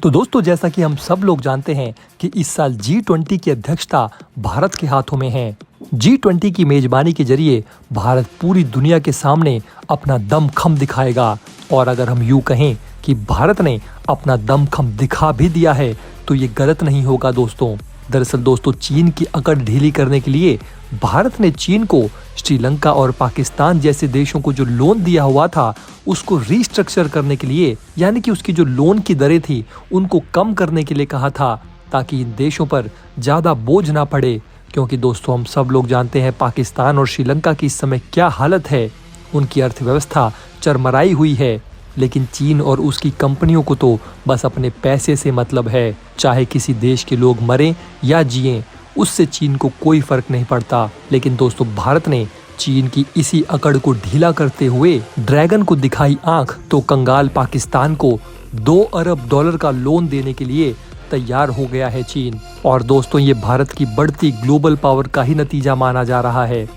तो दोस्तों, जैसा कि हम सब लोग जानते हैं कि इस साल G20 की अध्यक्षता भारत के हाथों में है। G20 की मेजबानी के जरिए भारत पूरी दुनिया के सामने अपना दमखम दिखाएगा। और अगर हम यूं कहें कि भारत ने अपना दमखम दिखा भी दिया है तो ये गलत नहीं होगा दोस्तों। दरअसल दोस्तों, चीन की अकड़ ढीली करने के लिए भारत ने चीन को श्रीलंका और पाकिस्तान जैसे देशों को जो लोन दिया हुआ था उसको रीस्ट्रक्चर करने के लिए, यानी कि उसकी जो लोन की दरें थी उनको कम करने के लिए कहा था, ताकि इन देशों पर ज़्यादा बोझ ना पड़े। क्योंकि दोस्तों, हम सब लोग जानते हैं पाकिस्तान और श्रीलंका की इस समय क्या हालत है। उनकी अर्थव्यवस्था चरमराई हुई है, लेकिन चीन और उसकी कंपनियों को तो बस अपने पैसे से मतलब है। चाहे किसी देश के लोग मरें या जिएं, उससे चीन को कोई फर्क नहीं पड़ता। लेकिन दोस्तों, भारत ने चीन की इसी अकड़ को ढीला करते हुए ड्रैगन को दिखाई आंख, तो कंगाल पाकिस्तान को $2 अरब का लोन देने के लिए तैयार हो गया है चीन। और दोस्तों, ये भारत की बढ़ती ग्लोबल पावर का ही नतीजा माना जा रहा है।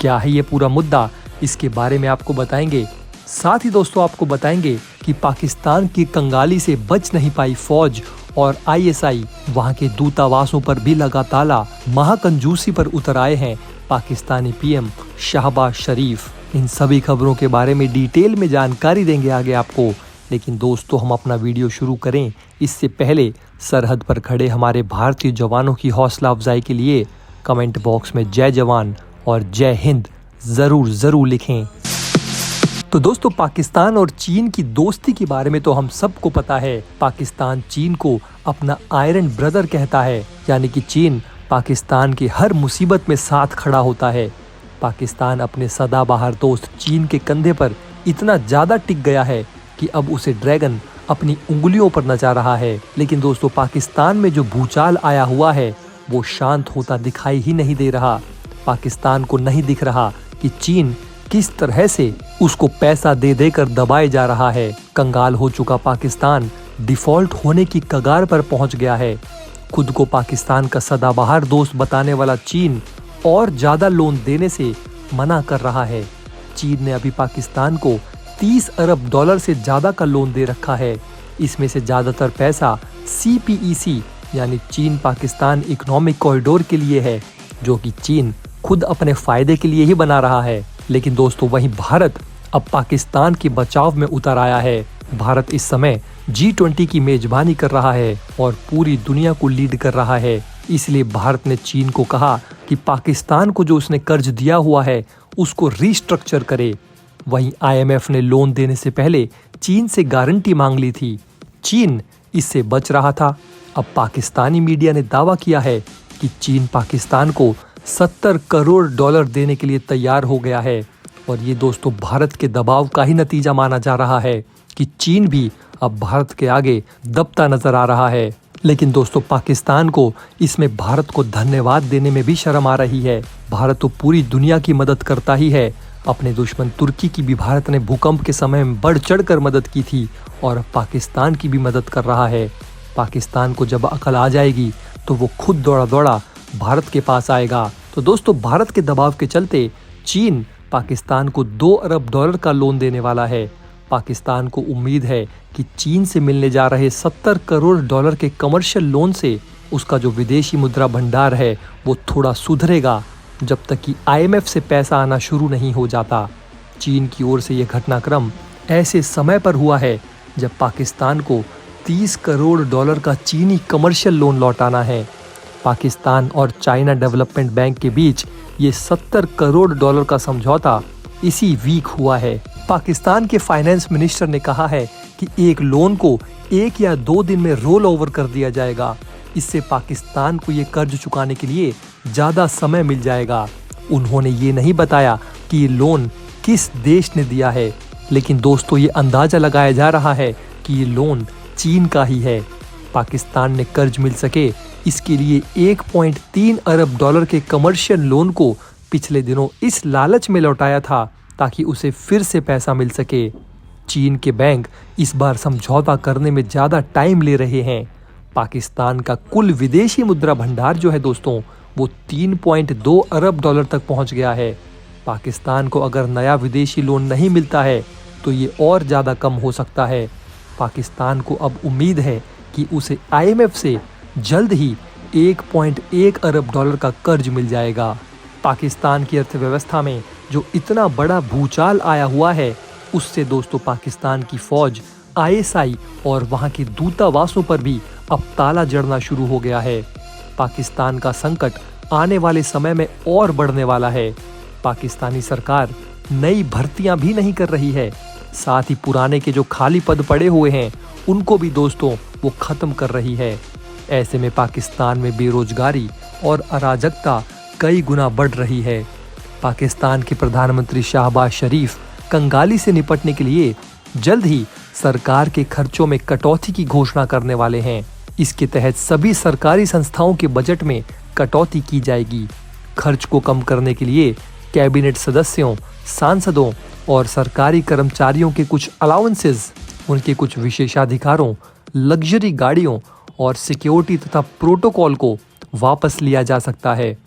क्या है ये पूरा मुद्दा, इसके बारे में आपको बताएंगे। साथ ही दोस्तों, आपको बताएंगे कि पाकिस्तान की कंगाली से बच नहीं पाई फौज और ISI वहां के दूतावासों पर भी लगा ताला। महाकंजूसी पर उतर आए हैं पाकिस्तानी PM शहबाज शरीफ। इन सभी खबरों के बारे में डिटेल में जानकारी देंगे आगे आपको। लेकिन दोस्तों, हम अपना वीडियो शुरू करें इससे पहले सरहद पर खड़े हमारे भारतीय जवानों की हौसला अफजाई के लिए कमेंट बॉक्स में जय जवान और जय हिंद जरूर लिखें। तो दोस्तों, पाकिस्तान और चीन की दोस्ती के बारे में तो हम सबको पता है। पाकिस्तान चीन को अपना आयरन ब्रदर कहता है, यानी कि चीन पाकिस्तान की हर मुसीबत में साथ खड़ा होता है। पाकिस्तान अपने सदाबहार दोस्त चीन के कंधे पर इतना ज़्यादा टिक गया है कि अब उसे ड्रैगन अपनी उंगलियों पर नचा रहा है। लेकिन दोस्तों, पाकिस्तान में जो भूचाल आया हुआ है वो शांत होता दिखाई ही नहीं दे रहा। पाकिस्तान को नहीं दिख रहा कि चीन किस तरह से उसको पैसा दे देकर दबाए जा रहा है। कंगाल हो चुका पाकिस्तान डिफॉल्ट होने की कगार पर पहुंच गया है। खुद को पाकिस्तान का सदाबहार दोस्त बताने वाला चीन और ज्यादा लोन देने से मना कर रहा है। चीन ने अभी पाकिस्तान को $30 अरब से ज्यादा का लोन दे रखा है। इसमें से ज्यादातर पैसा CPEC यानी चीन पाकिस्तान इकोनॉमिक कॉरिडोर के लिए है, जो कि चीन खुद अपने फायदे के लिए ही बना रहा है। लेकिन दोस्तों, वहीं भारत अब पाकिस्तान के बचाव में उतर आया है। भारत इस समय G20 की मेजबानी कर रहा है और पूरी दुनिया को लीड कर रहा है। इसलिए भारत ने चीन को कहा कि पाकिस्तान को जो उसने कर्ज दिया हुआ है उसको रीस्ट्रक्चर करे। वहीं IMF ने लोन देने से पहले चीन से गारंटी मांग ली थी। चीन इससे बच रहा था। अब पाकिस्तानी मीडिया ने दावा किया है कि चीन पाकिस्तान को $70 करोड़ देने के लिए तैयार हो गया है। और ये दोस्तों, भारत के दबाव का ही नतीजा माना जा रहा है कि चीन भी अब भारत के आगे दबता नजर आ रहा है। लेकिन दोस्तों, पाकिस्तान को इसमें भारत को धन्यवाद देने में भी शर्म आ रही है। भारत तो पूरी दुनिया की मदद करता ही है। अपने दुश्मन तुर्की की भी भारत ने भूकंप के समय में बढ़ चढ़ कर मदद की थी और अब पाकिस्तान की भी मदद कर रहा है। पाकिस्तान को जब अकल आ जाएगी तो वो खुद दौड़ा भारत के पास आएगा। तो दोस्तों, भारत के दबाव के चलते चीन पाकिस्तान को $2 अरब का लोन देने वाला है। पाकिस्तान को उम्मीद है कि चीन से मिलने जा रहे $70 करोड़ के कमर्शियल लोन से उसका जो विदेशी मुद्रा भंडार है वो थोड़ा सुधरेगा, जब तक कि IMF से पैसा आना शुरू नहीं हो जाता। चीन की ओर से यह घटनाक्रम ऐसे समय पर हुआ है जब पाकिस्तान को $30 करोड़ का चीनी कमर्शियल लोन लौटाना है। पाकिस्तान और चाइना डेवलपमेंट बैंक के बीच ये $70 करोड़ का समझौता इसी वीक हुआ है। पाकिस्तान के फाइनेंस मिनिस्टर ने कहा है कि एक लोन को 1 या 2 दिन में रोल ओवर कर दिया जाएगा। इससे पाकिस्तान को ये कर्ज चुकाने के लिए ज़्यादा समय मिल जाएगा। उन्होंने ये नहीं बताया कि ये लोन किस देश ने दिया है, लेकिन दोस्तों, ये अंदाज़ा लगाया जा रहा है कि ये लोन चीन का ही है। पाकिस्तान ने कर्ज मिल सके इसके लिए $1.3 अरब के कमर्शियल लोन को पिछले दिनों इस लालच में लौटाया था ताकि उसे फिर से पैसा मिल सके। चीन के बैंक इस बार समझौता करने में ज़्यादा टाइम ले रहे हैं। पाकिस्तान का कुल विदेशी मुद्रा भंडार जो है दोस्तों, वो $3.2 अरब तक पहुंच गया है। पाकिस्तान को अगर नया विदेशी लोन नहीं मिलता है तो ये और ज़्यादा कम हो सकता है। पाकिस्तान को अब उम्मीद है कि उसे IMF से जल्द ही 1.1 अरब डॉलर का कर्ज मिल जाएगा। पाकिस्तान की अर्थव्यवस्था में जो इतना बड़ा भूचाल आया हुआ है, उससे दोस्तों पाकिस्तान की फौज, ISI और वहां के दूतावासों पर भी अब ताला जड़ना शुरू हो गया है। पाकिस्तान का संकट आने वाले समय में और बढ़ने वाला है। पाकिस्तानी सरकार नई भर्तियां भी नहीं कर रही है, साथ ही पुराने के जो खाली पद पड़े हुए हैं उनको भी दोस्तों वो खत्म कर रही है। ऐसे में पाकिस्तान में बेरोजगारी और अराजकता कई गुना बढ़ रही है। पाकिस्तान के प्रधानमंत्री शाहबाज शरीफ कंगाली से निपटने के लिए जल्द ही सरकार के खर्चों में कटौती की घोषणा करने वाले हैं। इसके तहत सभी सरकारी संस्थाओं के बजट में कटौती की जाएगी। खर्च को कम करने के लिए कैबिनेट सदस्यों, सांसदों और सरकारी कर्मचारियों के कुछ अलाउंसेस, उनके कुछ विशेषाधिकारों, लग्जरी गाड़ियों और सिक्योरिटी तथा प्रोटोकॉल को वापस लिया जा सकता है।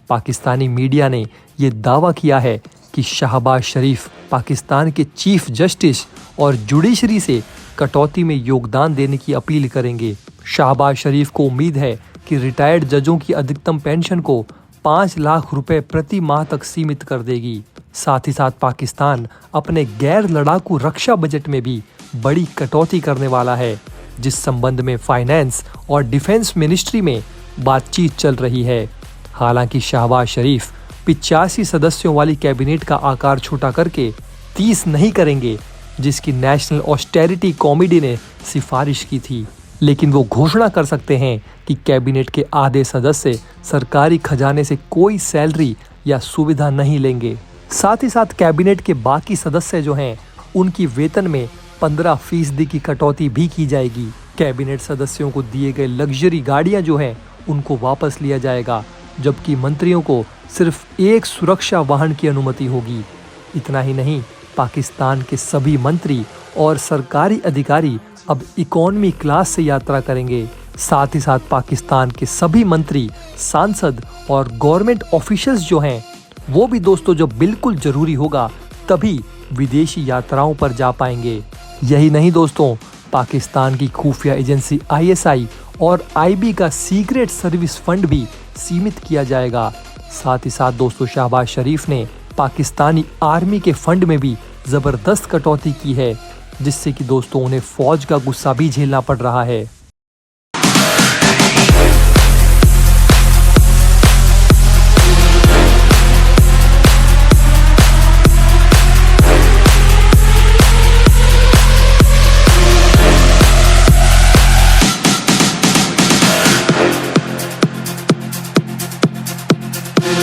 पाकिस्तानी मीडिया ने ये दावा किया है कि शाहबाज शरीफ पाकिस्तान के चीफ जस्टिस और जुडिशरी से कटौती में योगदान देने की अपील करेंगे। शाहबाज शरीफ को उम्मीद है कि रिटायर्ड जजों की अधिकतम पेंशन को 5 लाख रुपए प्रति माह तक सीमित कर देगी। साथ ही साथ पाकिस्तान अपने गैर लड़ाकू रक्षा बजट में भी बड़ी कटौती करने वाला है, जिस संबंध में फाइनेंस और डिफेंस मिनिस्ट्री में बातचीत चल रही है। हालांकि शाहबाज शरीफ 85 सदस्यों वाली कैबिनेट का आकार छोटा करके 30 नहीं करेंगे, जिसकी नेशनल ऑस्टेरिटी कमेटी ने सिफारिश की थी। लेकिन वो घोषणा कर सकते हैं कि कैबिनेट के आधे सदस्य सरकारी खजाने से कोई सैलरी या सुविधा नहीं लेंगे। साथ ही साथ कैबिनेट के बाकी सदस्य जो हैं, उनकी वेतन में 15% की कटौती भी की जाएगी। कैबिनेट सदस्यों को दिए गए लग्जरी गाड़ियां जो हैं, उनको वापस लिया जाएगा, जबकि मंत्रियों को सिर्फ एक सुरक्षा वाहन की अनुमति होगी। इतना ही नहीं, पाकिस्तान के सभी मंत्री और सरकारी अधिकारी अब इकोनॉमी क्लास से यात्रा करेंगे। साथ ही साथ पाकिस्तान के सभी मंत्री, सांसद और गवर्नमेंट ऑफिशियल्स जो हैं, वो भी दोस्तों जब बिल्कुल जरूरी होगा तभी विदेशी यात्राओं पर जा पाएंगे। यही नहीं दोस्तों, पाकिस्तान की खुफिया एजेंसी ISI और IB का सीक्रेट सर्विस फंड भी सीमित किया जाएगा। साथ ही साथ दोस्तों शाहबाज शरीफ ने पाकिस्तानी आर्मी के फंड में भी जबरदस्त कटौती की है, जिससे कि दोस्तों उन्हें फौज का गुस्सा भी झेलना पड़ रहा है।